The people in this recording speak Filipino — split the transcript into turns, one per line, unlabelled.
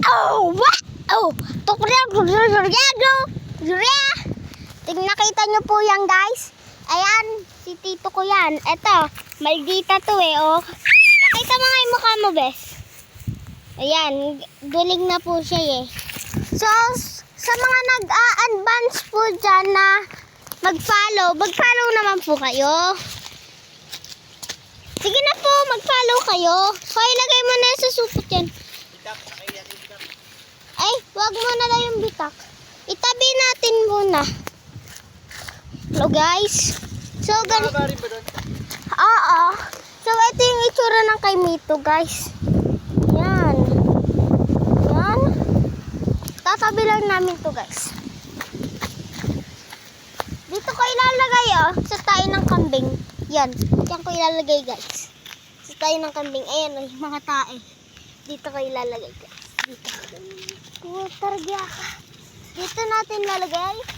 Oh, what? Oh, tukriya. Nakita nyo po yan, guys. Ayan, si tito ko yan. Eto, maldita to eh, oh. Nakita mo nga yung mukha mo, bes. Ayan, guling na po siya eh. So, sa mga nag-a-advance po dyan na mag-follow naman po kayo. Sige na po, mag-follow kayo. So, ilagay mo na yung sa supot yan. Ay, wag mo na lang yung bitak. Itabi natin muna. Hello guys. So, oo. So, ito yung itsura ng kay Mito, guys. Yan. Yan. Tatabi lang namin to, guys. Dito ko ilalagay, oh, sa tayo ng kambing. Yan. Yan ko ilalagay, guys. Sa tayo ng kambing. Ayan, oh, yung mga tae. Dito ko ilalagay, guys. Dito. Targa. Dito natin lalagay.